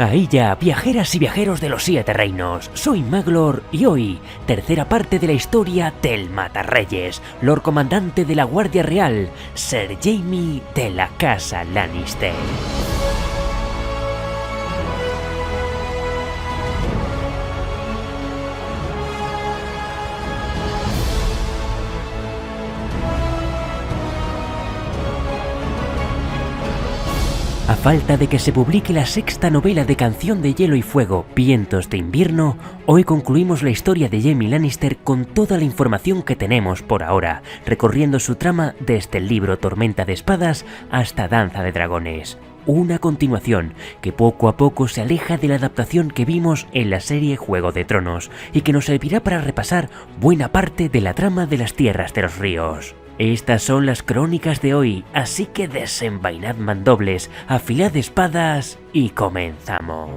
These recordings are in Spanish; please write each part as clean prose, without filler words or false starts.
Ahí ya, viajeras y viajeros de los 7 reinos, soy Maglor y hoy, tercera parte de la historia del Matarreyes, Lord Comandante de la Guardia Real, Ser Jaime de la Casa Lannister. A falta de que se publique la 6ª novela de Canción de Hielo y Fuego, Vientos de Invierno, hoy concluimos la historia de Jaime Lannister con toda la información que tenemos por ahora, recorriendo su trama desde el libro Tormenta de Espadas hasta Danza de Dragones. Una continuación que poco a poco se aleja de la adaptación que vimos en la serie Juego de Tronos y que nos servirá para repasar buena parte de la trama de las Tierras de los Ríos. Estas son las crónicas de hoy, así que desenvainad mandobles, afilad espadas y comenzamos.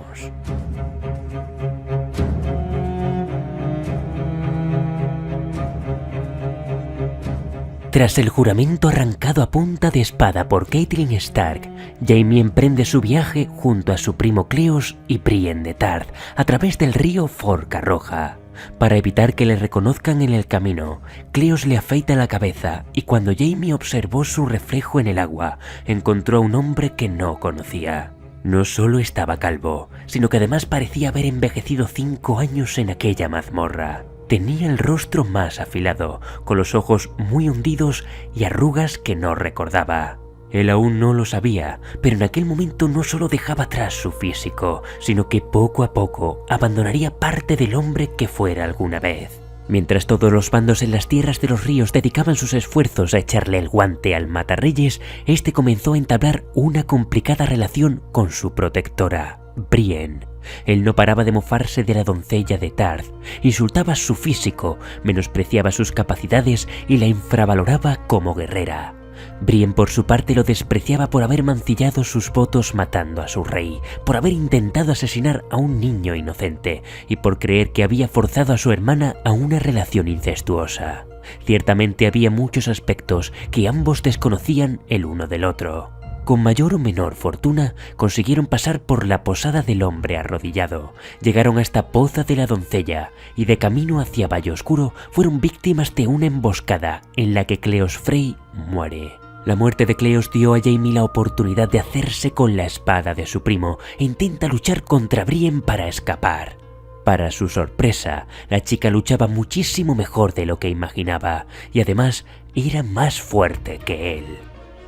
Tras el juramento arrancado a punta de espada por Catelyn Stark, Jaime emprende su viaje junto a su primo Cleos y Brienne de Tarth a través del río Forca Roja. Para evitar que le reconozcan en el camino, Cleos le afeita la cabeza y cuando Jaime observó su reflejo en el agua, encontró a un hombre que no conocía. No solo estaba calvo, sino que además parecía haber envejecido 5 años en aquella mazmorra. Tenía el rostro más afilado, con los ojos muy hundidos y arrugas que no recordaba. Él aún no lo sabía, pero en aquel momento no solo dejaba atrás su físico, sino que poco a poco abandonaría parte del hombre que fuera alguna vez. Mientras todos los bandos en las Tierras de los Ríos dedicaban sus esfuerzos a echarle el guante al Matarreyes, este comenzó a entablar una complicada relación con su protectora, Brienne. Él no paraba de mofarse de la doncella de Tarth, insultaba su físico, menospreciaba sus capacidades y la infravaloraba como guerrera. Brienne por su parte lo despreciaba por haber mancillado sus votos matando a su rey, por haber intentado asesinar a un niño inocente y por creer que había forzado a su hermana a una relación incestuosa. Ciertamente había muchos aspectos que ambos desconocían el uno del otro. Con mayor o menor fortuna, consiguieron pasar por la posada del hombre arrodillado, llegaron hasta Poza de la Doncella y de camino hacia Valle Oscuro fueron víctimas de una emboscada en la que Cleos Frey muere. La muerte de Cleos dio a Jaime la oportunidad de hacerse con la espada de su primo e intenta luchar contra Brienne para escapar. Para su sorpresa, la chica luchaba muchísimo mejor de lo que imaginaba y además era más fuerte que él.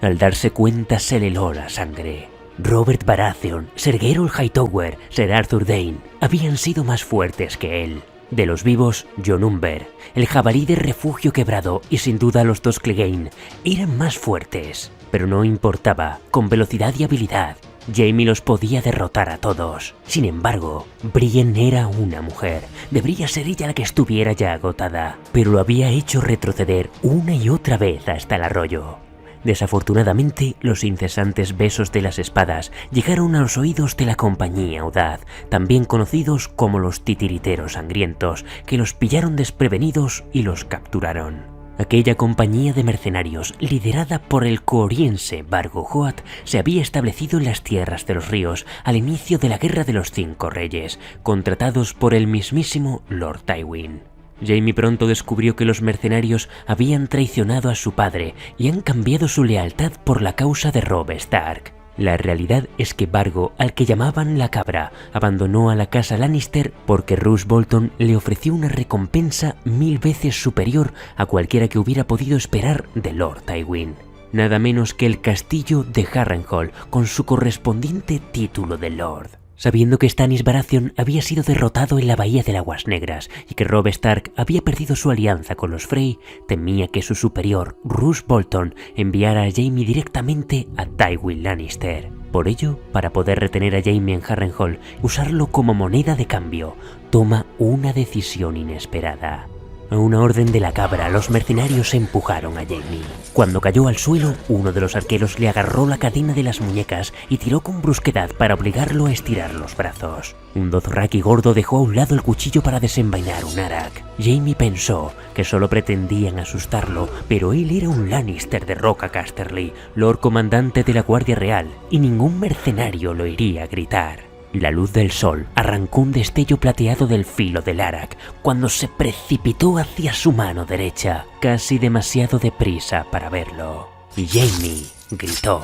Al darse cuenta se le heló la sangre. Robert Baratheon, Ser Gerold Hightower, Ser Arthur Dayne habían sido más fuertes que él. De los vivos, Jon Umber, el jabalí de Refugio Quebrado y sin duda los 2 Clegane eran más fuertes. Pero no importaba, con velocidad y habilidad, Jaime los podía derrotar a todos. Sin embargo, Brienne era una mujer. Debería ser ella la que estuviera ya agotada, pero lo había hecho retroceder una y otra vez hasta el arroyo. Desafortunadamente, los incesantes besos de las espadas llegaron a los oídos de la Compañía Audaz, también conocidos como los Titiriteros Sangrientos, que los pillaron desprevenidos y los capturaron. Aquella compañía de mercenarios, liderada por el cooriense Vargo Hoat, se había establecido en las Tierras de los Ríos al inicio de la Guerra de los 5 Reyes, contratados por el mismísimo Lord Tywin. Jaime pronto descubrió que los mercenarios habían traicionado a su padre y han cambiado su lealtad por la causa de Robb Stark. La realidad es que Vargo, al que llamaban la Cabra, abandonó a la casa Lannister porque Roose Bolton le ofreció una recompensa 1000 veces superior a cualquiera que hubiera podido esperar de Lord Tywin. Nada menos que el castillo de Harrenhal con su correspondiente título de Lord. Sabiendo que Stannis Baratheon había sido derrotado en la Bahía de Aguas Negras y que Robb Stark había perdido su alianza con los Frey, temía que su superior, Roose Bolton, enviara a Jaime directamente a Tywin Lannister. Por ello, para poder retener a Jaime en Harrenhal, usarlo como moneda de cambio, toma una decisión inesperada. A una orden de la Cabra, los mercenarios empujaron a Jaime. Cuando cayó al suelo, uno de los arqueros le agarró la cadena de las muñecas y tiró con brusquedad para obligarlo a estirar los brazos. Un Dothraki gordo dejó a un lado el cuchillo para desenvainar un Arak. Jaime pensó que solo pretendían asustarlo, pero él era un Lannister de Roca Casterly, Lord Comandante de la Guardia Real, y ningún mercenario lo iría a gritar. La luz del sol arrancó un destello plateado del filo del Arak cuando se precipitó hacia su mano derecha, casi demasiado deprisa para verlo. Y Jaime gritó.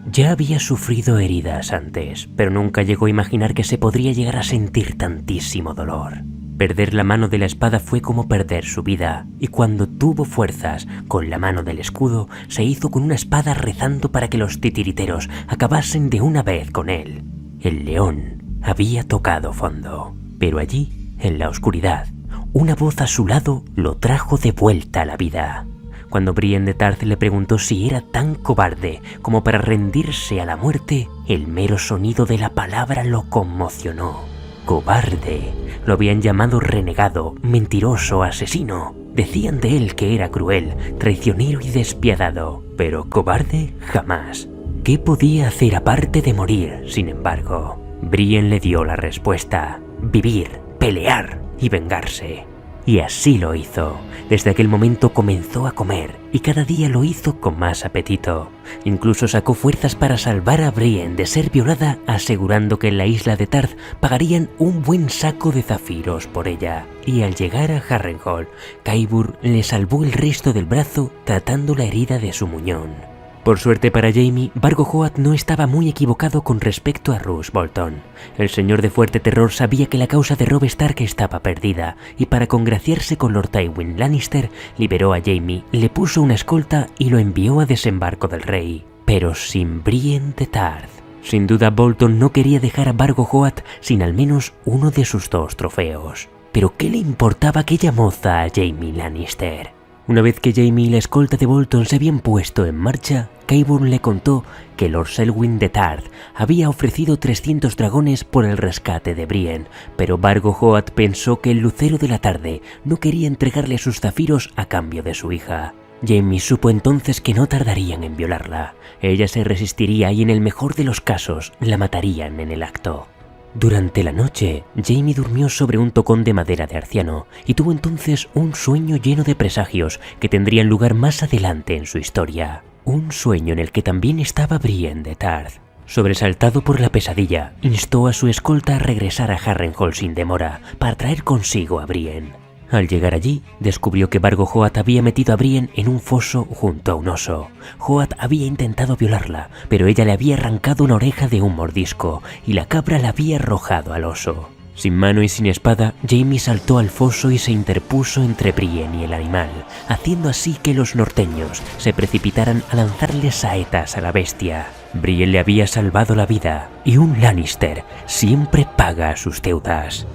Ya había sufrido heridas antes, pero nunca llegó a imaginar que se podría llegar a sentir tantísimo dolor. Perder la mano de la espada fue como perder su vida, y cuando tuvo fuerzas con la mano del escudo, se hizo con una espada rezando para que los titiriteros acabasen de una vez con él. El león había tocado fondo, pero allí, en la oscuridad, una voz a su lado lo trajo de vuelta a la vida. Cuando Brienne de Tarth le preguntó si era tan cobarde como para rendirse a la muerte, el mero sonido de la palabra lo conmocionó. Cobarde. Lo habían llamado renegado, mentiroso, asesino. Decían de él que era cruel, traicionero y despiadado, pero cobarde jamás. ¿Qué podía hacer aparte de morir, sin embargo? Brienne le dio la respuesta: vivir, pelear y vengarse. Y así lo hizo. Desde aquel momento comenzó a comer, y cada día lo hizo con más apetito. Incluso sacó fuerzas para salvar a Brienne de ser violada, asegurando que en la isla de Tarth pagarían un buen saco de zafiros por ella. Y al llegar a Harrenhal, Qyburn le salvó el resto del brazo tratando la herida de su muñón. Por suerte para Jaime, Vargo Hoat no estaba muy equivocado con respecto a Roose Bolton. El señor de fuerte terror sabía que la causa de Robb Stark estaba perdida, y para congraciarse con Lord Tywin Lannister, liberó a Jaime, le puso una escolta y lo envió a desembarco del rey. Pero sin Brienne de Tarth. Sin duda Bolton no quería dejar a Vargo Hoat sin al menos uno de sus 2 trofeos. Pero ¿qué le importaba aquella moza a Jaime Lannister? Una vez que Jaime y la escolta de Bolton se habían puesto en marcha, Qyburn le contó que Lord Selwyn de Tarth había ofrecido 300 dragones por el rescate de Brienne, pero Vargo Hoat pensó que el lucero de la tarde no quería entregarle sus zafiros a cambio de su hija. Jaime supo entonces que no tardarían en violarla. Ella se resistiría y en el mejor de los casos la matarían en el acto. Durante la noche, Jaime durmió sobre un tocón de madera de arciano y tuvo entonces un sueño lleno de presagios que tendrían lugar más adelante en su historia. Un sueño en el que también estaba Brienne de Tarth. Sobresaltado por la pesadilla, instó a su escolta a regresar a Harrenhal sin demora para traer consigo a Brienne. Al llegar allí, descubrió que Vargo Hoat había metido a Brienne en un foso junto a un oso. Hoat había intentado violarla, pero ella le había arrancado una oreja de un mordisco y la cabra la había arrojado al oso. Sin mano y sin espada, Jaime saltó al foso y se interpuso entre Brienne y el animal, haciendo así que los norteños se precipitaran a lanzarle saetas a la bestia. Brienne le había salvado la vida, y un Lannister siempre paga sus deudas.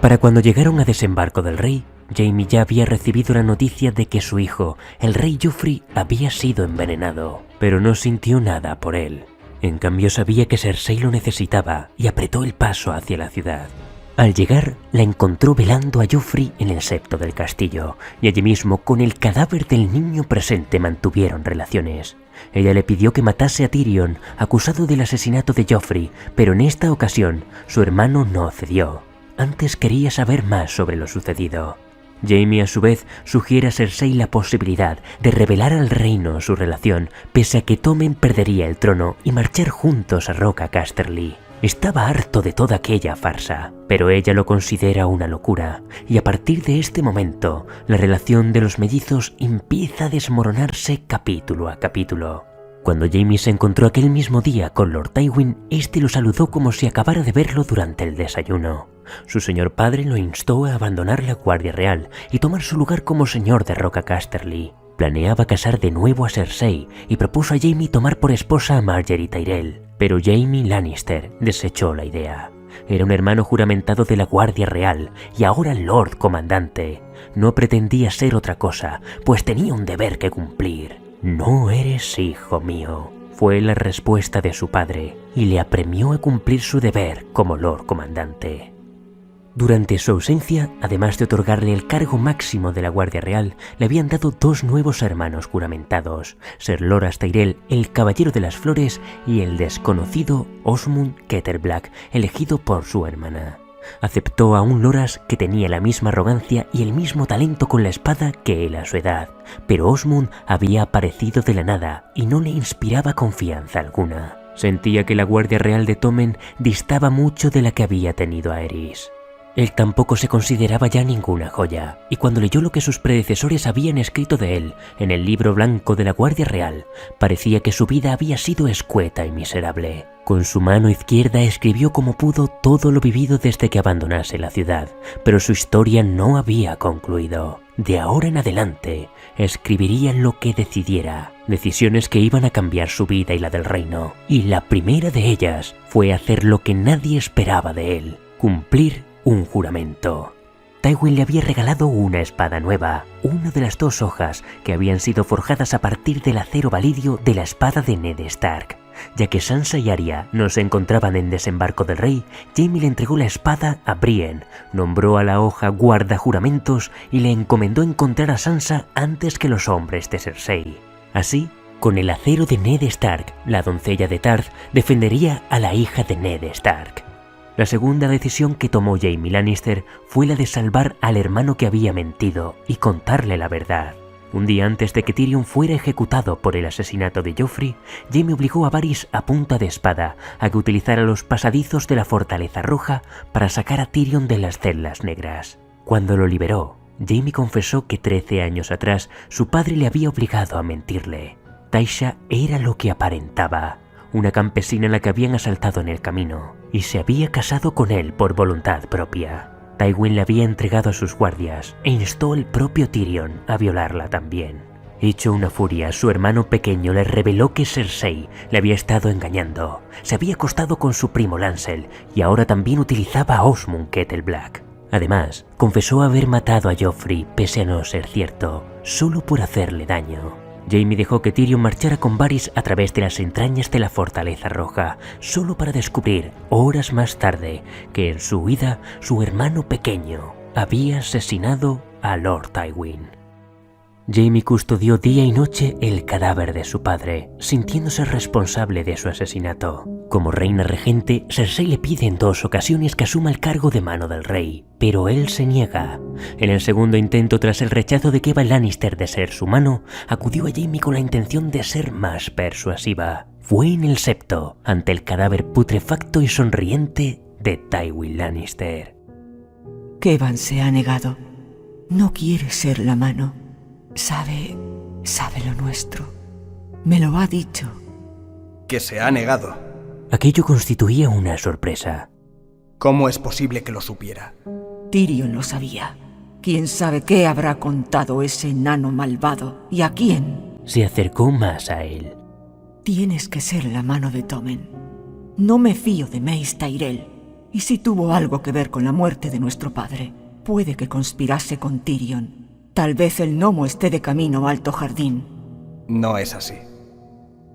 Para cuando llegaron a desembarco del rey, Jaime ya había recibido la noticia de que su hijo, el rey Joffrey, había sido envenenado, pero no sintió nada por él. En cambio sabía que Cersei lo necesitaba y apretó el paso hacia la ciudad. Al llegar, la encontró velando a Joffrey en el septo del castillo, y allí mismo con el cadáver del niño presente mantuvieron relaciones. Ella le pidió que matase a Tyrion, acusado del asesinato de Joffrey, pero en esta ocasión su hermano no cedió. Antes quería saber más sobre lo sucedido. Jaime a su vez sugiere a Cersei la posibilidad de revelar al reino su relación, pese a que Tommen perdería el trono y marchar juntos a Roca Casterly. Estaba harto de toda aquella farsa, pero ella lo considera una locura, y a partir de este momento, la relación de los mellizos empieza a desmoronarse capítulo a capítulo. Cuando Jaime se encontró aquel mismo día con Lord Tywin, este lo saludó como si acabara de verlo durante el desayuno. Su señor padre lo instó a abandonar la Guardia Real y tomar su lugar como señor de Roca Casterly. Planeaba casar de nuevo a Cersei y propuso a Jaime tomar por esposa a Margaery Tyrell, pero Jaime Lannister desechó la idea. Era un hermano juramentado de la Guardia Real y ahora Lord Comandante. No pretendía ser otra cosa, pues tenía un deber que cumplir. «No eres hijo mío», fue la respuesta de su padre, y le apremió a cumplir su deber como Lord Comandante. Durante su ausencia, además de otorgarle el cargo máximo de la Guardia Real, le habían dado 2 nuevos hermanos juramentados, Ser Loras Tyrell, el Caballero de las Flores, y el desconocido Osmund Ketterblack, elegido por su hermana. Aceptó a un Loras que tenía la misma arrogancia y el mismo talento con la espada que él a su edad, pero Osmund había aparecido de la nada y no le inspiraba confianza alguna. Sentía que la Guardia Real de Tommen distaba mucho de la que había tenido Aerys. Él tampoco se consideraba ya ninguna joya, y cuando leyó lo que sus predecesores habían escrito de él en el libro blanco de la Guardia Real, parecía que su vida había sido escueta y miserable. Con su mano izquierda escribió como pudo todo lo vivido desde que abandonase la ciudad, pero su historia no había concluido. De ahora en adelante, escribiría lo que decidiera, decisiones que iban a cambiar su vida y la del reino, y la primera de ellas fue hacer lo que nadie esperaba de él, cumplir un juramento. Tywin le había regalado una espada nueva, una de las 2 hojas que habían sido forjadas a partir del acero validio de la espada de Ned Stark. Ya que Sansa y Arya no se encontraban en Desembarco del Rey, Jaime le entregó la espada a Brienne, nombró a la hoja guarda juramentos y le encomendó encontrar a Sansa antes que los hombres de Cersei. Así, con el acero de Ned Stark, la doncella de Tarth defendería a la hija de Ned Stark. La segunda decisión que tomó Jaime Lannister fue la de salvar al hermano que había mentido y contarle la verdad. Un día antes de que Tyrion fuera ejecutado por el asesinato de Joffrey, Jaime obligó a Varys a punta de espada a que utilizara los pasadizos de la Fortaleza Roja para sacar a Tyrion de las celdas negras. Cuando lo liberó, Jaime confesó que 13 años atrás su padre le había obligado a mentirle. Tysha era lo que aparentaba, una campesina a la que habían asaltado en el camino, y se había casado con él por voluntad propia. Tywin la había entregado a sus guardias e instó al propio Tyrion a violarla también. Hecho una furia, su hermano pequeño le reveló que Cersei le había estado engañando, se había acostado con su primo Lancel y ahora también utilizaba a Osmund Kettle Black. Además, confesó haber matado a Joffrey pese a no ser cierto, solo por hacerle daño. Jaime dejó que Tyrion marchara con Varys a través de las entrañas de la Fortaleza Roja, solo para descubrir, horas más tarde, que en su huida su hermano pequeño había asesinado a Lord Tywin. Jaime custodió día y noche el cadáver de su padre, sintiéndose responsable de su asesinato. Como reina regente, Cersei le pide en 2 ocasiones que asuma el cargo de mano del rey, pero él se niega. En el segundo intento, tras el rechazo de Kevan Lannister de ser su mano, acudió a Jaime con la intención de ser más persuasiva. Fue en el septo, ante el cadáver putrefacto y sonriente de Tywin Lannister. Kevan se ha negado. No quiere ser la mano. Sabe lo nuestro. Me lo ha dicho. Que se ha negado. Aquello constituía una sorpresa. ¿Cómo es posible que lo supiera? Tyrion lo sabía. ¿Quién sabe qué habrá contado ese enano malvado? ¿Y a quién? Se acercó más a él. Tienes que ser la mano de Tommen. No me fío de Mace Tyrell. Y si tuvo algo que ver con la muerte de nuestro padre, puede que conspirase con Tyrion. Tal vez el gnomo esté de camino a Alto Jardín. No es así.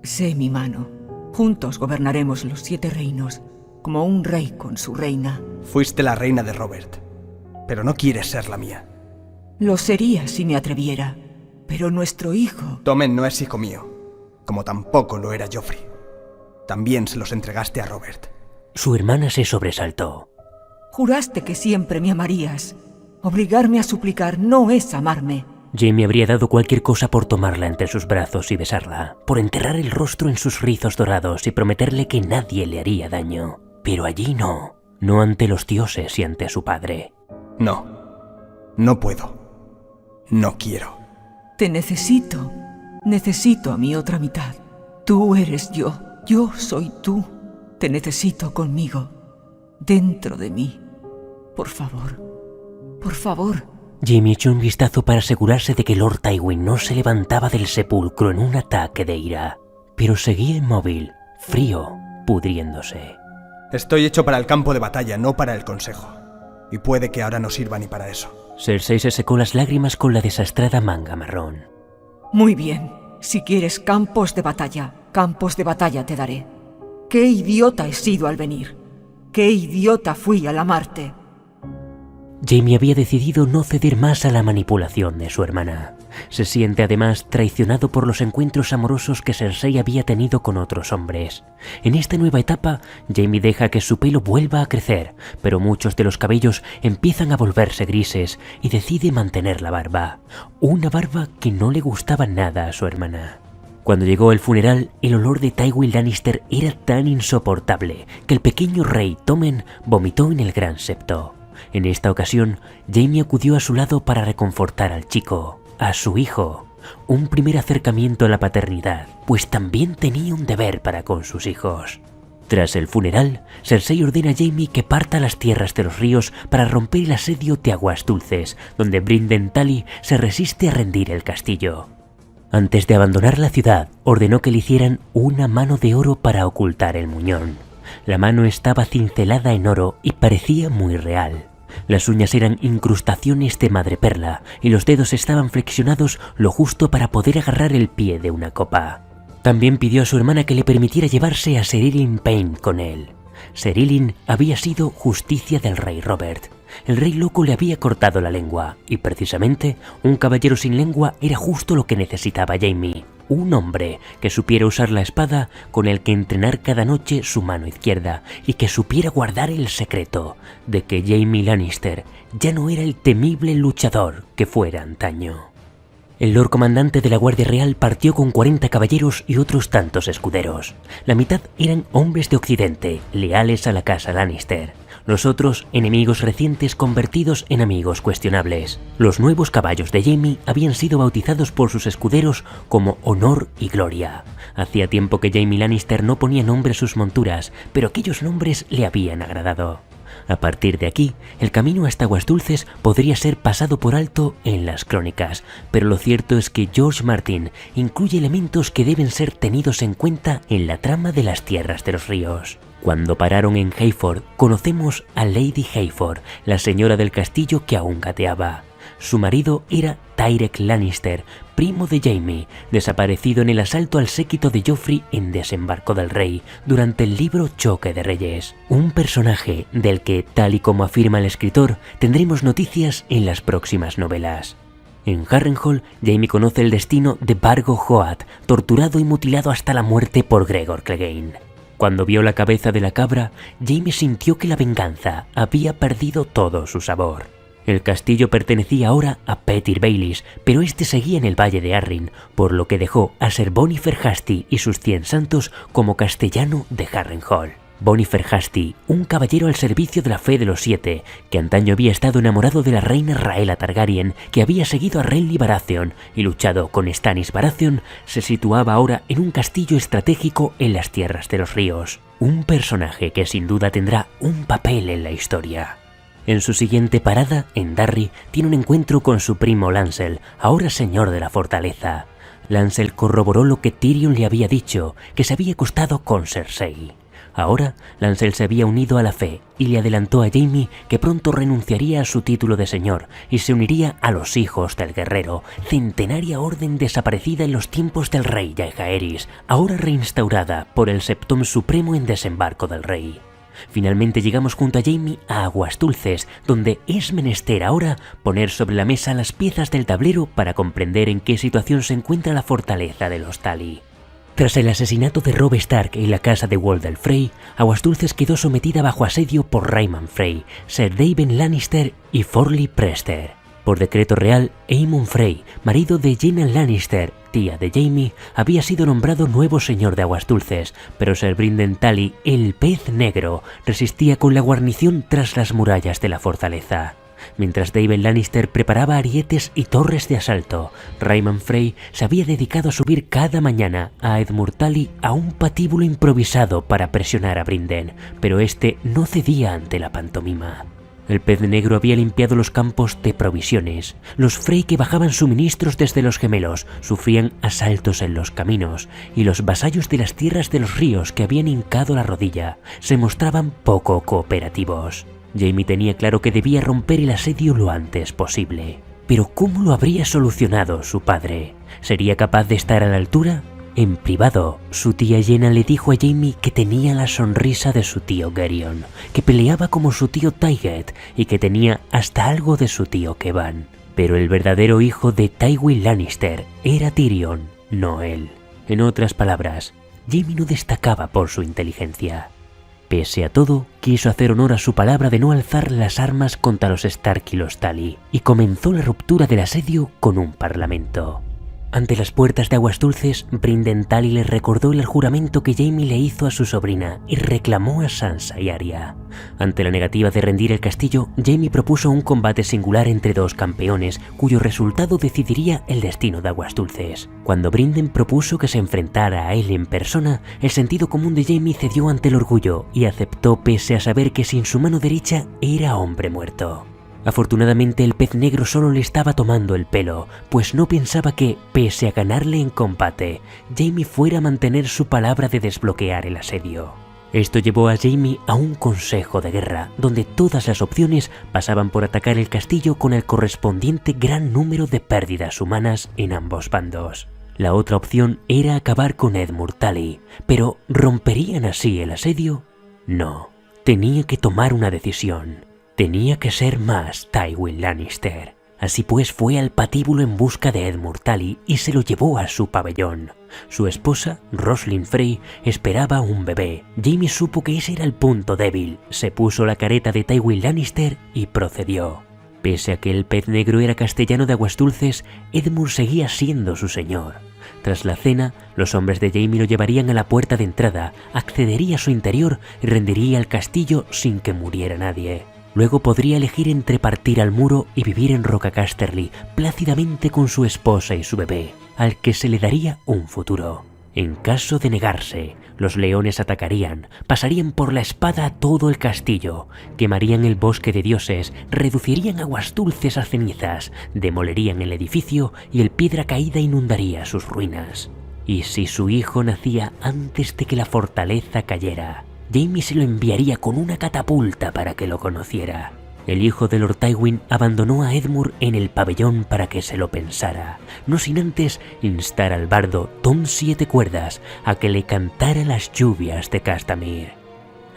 Sé mi mano. Juntos gobernaremos los 7 reinos, como un rey con su reina. Fuiste la reina de Robert, pero no quieres ser la mía. Lo sería si me atreviera, pero nuestro hijo... Tommen no es hijo mío, como tampoco lo era Joffrey. También se los entregaste a Robert. Su hermana se sobresaltó. Juraste que siempre me amarías. Obligarme a suplicar no es amarme. Jaime habría dado cualquier cosa por tomarla entre sus brazos y besarla, por enterrar el rostro en sus rizos dorados y prometerle que nadie le haría daño. Pero allí no ante los dioses y ante su padre. No puedo. No quiero. Te necesito. Necesito a mi otra mitad. Tú eres yo soy tú. Te necesito conmigo, dentro de mí. Por favor. Jaime echó un vistazo para asegurarse de que Lord Tywin no se levantaba del sepulcro en un ataque de ira, pero seguía inmóvil, frío, pudriéndose. Estoy hecho para el campo de batalla, no para el consejo. Y puede que ahora no sirva ni para eso. Cersei se secó las lágrimas con la desastrada manga marrón. Muy bien. Si quieres campos de batalla te daré. ¡Qué idiota he sido al venir! ¡Qué idiota fui al amarte! Jaime había decidido no ceder más a la manipulación de su hermana. Se siente además traicionado por los encuentros amorosos que Cersei había tenido con otros hombres. En esta nueva etapa, Jaime deja que su pelo vuelva a crecer, pero muchos de los cabellos empiezan a volverse grises y decide mantener la barba. Una barba que no le gustaba nada a su hermana. Cuando llegó el funeral, el olor de Tywin Lannister era tan insoportable que el pequeño rey Tommen vomitó en el gran septo. En esta ocasión, Jaime acudió a su lado para reconfortar al chico, a su hijo. Un primer acercamiento a la paternidad, pues también tenía un deber para con sus hijos. Tras el funeral, Cersei ordena a Jaime que parta a las tierras de los ríos para romper el asedio de Aguas Dulces, donde Brinden Tully se resiste a rendir el castillo. Antes de abandonar la ciudad, ordenó que le hicieran una mano de oro para ocultar el muñón. La mano estaba cincelada en oro y parecía muy real. Las uñas eran incrustaciones de madreperla y los dedos estaban flexionados lo justo para poder agarrar el pie de una copa. También pidió a su hermana que le permitiera llevarse a Ser Ilyn Payne con él. Ser Ilyn había sido justicia del rey Robert. El rey loco le había cortado la lengua y precisamente un caballero sin lengua era justo lo que necesitaba Jaime. Un hombre que supiera usar la espada con el que entrenar cada noche su mano izquierda y que supiera guardar el secreto de que Jaime Lannister ya no era el temible luchador que fuera antaño. El Lord Comandante de la Guardia Real partió con 40 caballeros y otros tantos escuderos. La mitad eran hombres de Occidente, leales a la casa Lannister. Los otros, enemigos recientes convertidos en amigos cuestionables. Los nuevos caballos de Jaime habían sido bautizados por sus escuderos como Honor y Gloria. Hacía tiempo que Jaime Lannister no ponía nombre a sus monturas, pero aquellos nombres le habían agradado. A partir de aquí, el camino hasta Aguas Dulces podría ser pasado por alto en las crónicas, pero lo cierto es que George Martin incluye elementos que deben ser tenidos en cuenta en la trama de las Tierras de los Ríos. Cuando pararon en Hayford, conocemos a Lady Hayford, la señora del castillo que aún gateaba. Su marido era Tyrek Lannister, primo de Jaime, desaparecido en el asalto al séquito de Joffrey en Desembarco del Rey, durante el libro Choque de Reyes. Un personaje del que, tal y como afirma el escritor, tendremos noticias en las próximas novelas. En Harrenhal, Jaime conoce el destino de Vargo Hoat, torturado y mutilado hasta la muerte por Gregor Clegane. Cuando vio la cabeza de la cabra, Jaime sintió que la venganza había perdido todo su sabor. El castillo pertenecía ahora a Petyr Baelish, pero este seguía en el valle de Arryn, por lo que dejó a Ser Bonifer Hasty y sus 100 santos como castellano de Harrenhal. Bonifer Hasty, un caballero al servicio de la fe de los 7, que antaño había estado enamorado de la reina Rhaella Targaryen, que había seguido a Renly Baratheon y luchado con Stannis Baratheon, se situaba ahora en un castillo estratégico en las Tierras de los Ríos. Un personaje que sin duda tendrá un papel en la historia. En su siguiente parada, en Darry, tiene un encuentro con su primo Lancel, ahora señor de la fortaleza. Lancel corroboró lo que Tyrion le había dicho, que se había acostado con Cersei. Ahora, Lancel se había unido a la fe y le adelantó a Jaime que pronto renunciaría a su título de señor y se uniría a los hijos del guerrero, centenaria orden desaparecida en los tiempos del rey Jaehaerys, ahora reinstaurada por el Septón Supremo en Desembarco del Rey. Finalmente llegamos junto a Jaime a Aguas Dulces, donde es menester ahora poner sobre la mesa las piezas del tablero para comprender en qué situación se encuentra la fortaleza de los Tully. Tras el asesinato de Robb Stark en la casa de Walder Frey, Aguas Dulces quedó sometida bajo asedio por Ryman Frey, Ser Daven Lannister y Forley Prester. Por decreto real, Aemon Frey, marido de Jaina Lannister, tía de Jaime, había sido nombrado nuevo señor de Aguas Dulces, pero Ser Brinden Tully, el pez negro, resistía con la guarnición tras las murallas de la fortaleza. Mientras Daven Lannister preparaba arietes y torres de asalto, Ryman Frey se había dedicado a subir cada mañana a Edmure Tully a un patíbulo improvisado para presionar a Brinden, pero este no cedía ante la pantomima. El pez negro había limpiado los campos de provisiones. Los Frey que bajaban suministros desde los gemelos sufrían asaltos en los caminos, y los vasallos de las tierras de los ríos que habían hincado la rodilla se mostraban poco cooperativos. Jaime tenía claro que debía romper el asedio lo antes posible. Pero ¿cómo lo habría solucionado su padre? ¿Sería capaz de estar a la altura? En privado, su tía Yenna le dijo a Jaime que tenía la sonrisa de su tío Geryon, que peleaba como su tío Tyget y que tenía hasta algo de su tío Kevan. Pero el verdadero hijo de Tywin Lannister era Tyrion, no él. En otras palabras, Jaime no destacaba por su inteligencia. Pese a todo, quiso hacer honor a su palabra de no alzar las armas contra los Stark y los Tully, y comenzó la ruptura del asedio con un parlamento. Ante las puertas de Aguas Dulces, Brynden Tully le recordó el juramento que Jaime le hizo a su sobrina y reclamó a Sansa y Arya. Ante la negativa de rendir el castillo, Jaime propuso un combate singular entre dos campeones, cuyo resultado decidiría el destino de Aguas Dulces. Cuando Brynden propuso que se enfrentara a él en persona, el sentido común de Jaime cedió ante el orgullo y aceptó pese a saber que sin su mano derecha era hombre muerto. Afortunadamente el pez negro solo le estaba tomando el pelo, pues no pensaba que, pese a ganarle en combate, Jaime fuera a mantener su palabra de desbloquear el asedio. Esto llevó a Jaime a un consejo de guerra, donde todas las opciones pasaban por atacar el castillo con el correspondiente gran número de pérdidas humanas en ambos bandos. La otra opción era acabar con Edmure Tully, pero ¿romperían así el asedio? No, tenía que tomar una decisión. Tenía que ser más Tywin Lannister. Así pues fue al patíbulo en busca de Edmure Tully y se lo llevó a su pabellón. Su esposa, Roslyn Frey, esperaba un bebé. Jaime supo que ese era el punto débil, se puso la careta de Tywin Lannister y procedió. Pese a que el pez negro era castellano de Aguas Dulces, Edmure seguía siendo su señor. Tras la cena, los hombres de Jaime lo llevarían a la puerta de entrada, accedería a su interior y rendiría el castillo sin que muriera nadie. Luego podría elegir entre partir al muro y vivir en Roca Casterly plácidamente con su esposa y su bebé, al que se le daría un futuro. En caso de negarse, los leones atacarían, pasarían por la espada a todo el castillo, quemarían el bosque de dioses, reducirían Aguas Dulces a cenizas, demolerían el edificio y el Piedra Caída inundaría sus ruinas. Y si su hijo nacía antes de que la fortaleza cayera, Jaime se lo enviaría con una catapulta para que lo conociera. El hijo de Lord Tywin abandonó a Edmure en el pabellón para que se lo pensara, no sin antes instar al bardo Tom Siete Cuerdas a que le cantara las lluvias de Castamere.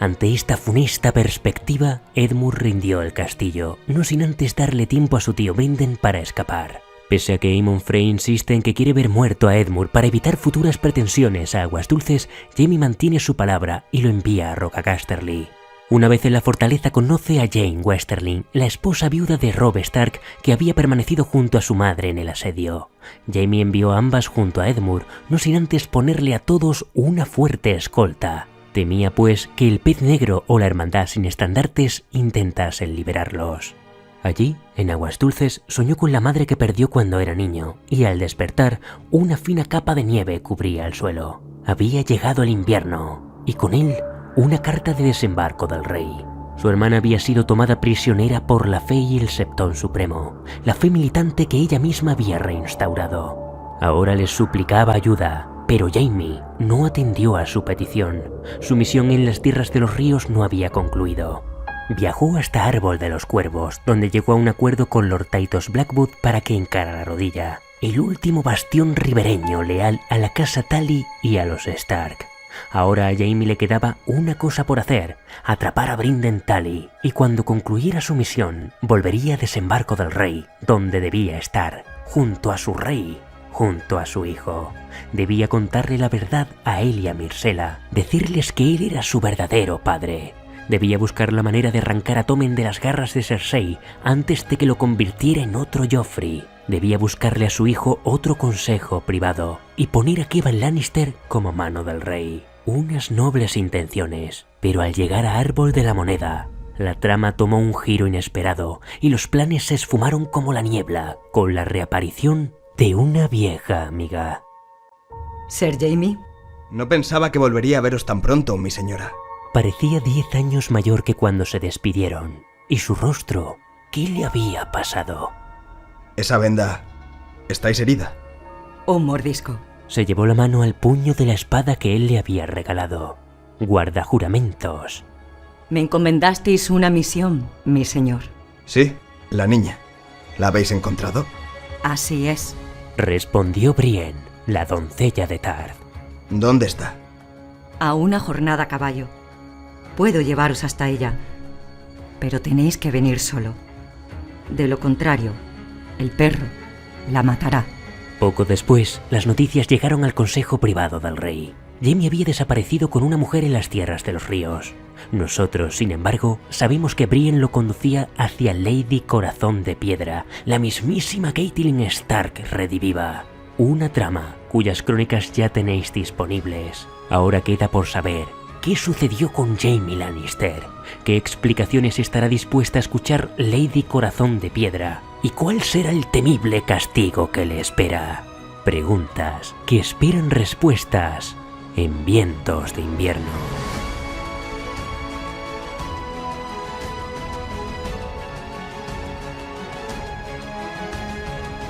Ante esta funesta perspectiva, Edmure rindió el castillo, no sin antes darle tiempo a su tío Brynden para escapar. Pese a que Aemon Frey insiste en que quiere ver muerto a Edmure para evitar futuras pretensiones a Aguas Dulces, Jaime mantiene su palabra y lo envía a Roca Casterly. Una vez en la fortaleza conoce a Jane Westerling, la esposa viuda de Robb Stark que había permanecido junto a su madre en el asedio. Jaime envió a ambas junto a Edmure, no sin antes ponerle a todos una fuerte escolta. Temía pues que el pez negro o la hermandad sin estandartes intentasen liberarlos. Allí, en Aguas Dulces, soñó con la madre que perdió cuando era niño, y al despertar, una fina capa de nieve cubría el suelo. Había llegado el invierno, y con él, una carta de desembarco del rey. Su hermana había sido tomada prisionera por la fe y el Septón Supremo, la fe militante que ella misma había reinstaurado. Ahora les suplicaba ayuda, pero Jaime no atendió a su petición. Su misión en las tierras de los ríos no había concluido. Viajó hasta Árbol de los Cuervos, donde llegó a un acuerdo con Lord Tytos Blackwood para que encarara Rodilla, el último bastión ribereño leal a la casa Tully y a los Stark. Ahora a Jaime le quedaba una cosa por hacer, atrapar a Brynden Tully, y cuando concluyera su misión, volvería a Desembarco del Rey, donde debía estar, junto a su rey, junto a su hijo. Debía contarle la verdad a él y a Myrcella, decirles que él era su verdadero padre. Debía buscar la manera de arrancar a Tommen de las garras de Cersei antes de que lo convirtiera en otro Joffrey. Debía buscarle a su hijo otro consejo privado y poner a Kevan Lannister como mano del rey. Unas nobles intenciones, pero al llegar a Árbol de la Moneda, la trama tomó un giro inesperado y los planes se esfumaron como la niebla con la reaparición de una vieja amiga. ¿Ser Jaime? No pensaba que volvería a veros tan pronto, mi señora. Parecía 10 años mayor que cuando se despidieron, y su rostro, ¿qué le había pasado? Esa venda... ¿Estáis herida? Un mordisco. Se llevó la mano al puño de la espada que él le había regalado. Guarda juramentos. Me encomendasteis una misión, mi señor. Sí, la niña. ¿La habéis encontrado? Así es. Respondió Brienne, la doncella de Tarth. ¿Dónde está? A una jornada a caballo. Puedo llevaros hasta ella, pero tenéis que venir solo. De lo contrario, El perro la matará. Poco después, las noticias llegaron al consejo privado del rey. Jaime había desaparecido con una mujer en las tierras de los ríos. Nosotros, sin embargo, sabemos que Brienne lo conducía hacia Lady Corazón de Piedra, la mismísima Catelyn Stark rediviva. Una trama cuyas crónicas ya tenéis disponibles. Ahora queda por saber qué sucedió con Jaime Lannister, qué explicaciones estará dispuesta a escuchar Lady Corazón de Piedra y cuál será el temible castigo que le espera. Preguntas que esperan respuestas en Vientos de Invierno.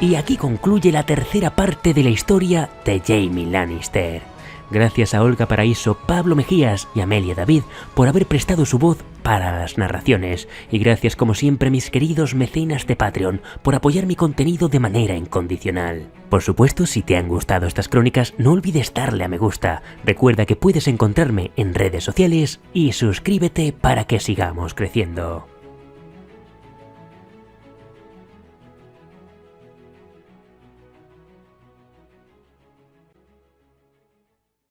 Y aquí concluye la tercera parte de la historia de Jaime Lannister. Gracias a Olga Paraíso, Pablo Mejías y Amelia David por haber prestado su voz para las narraciones. Y gracias como siempre a mis queridos mecenas de Patreon por apoyar mi contenido de manera incondicional. Por supuesto, si te han gustado estas crónicas, no olvides darle a me gusta. Recuerda que puedes encontrarme en redes sociales y suscríbete para que sigamos creciendo.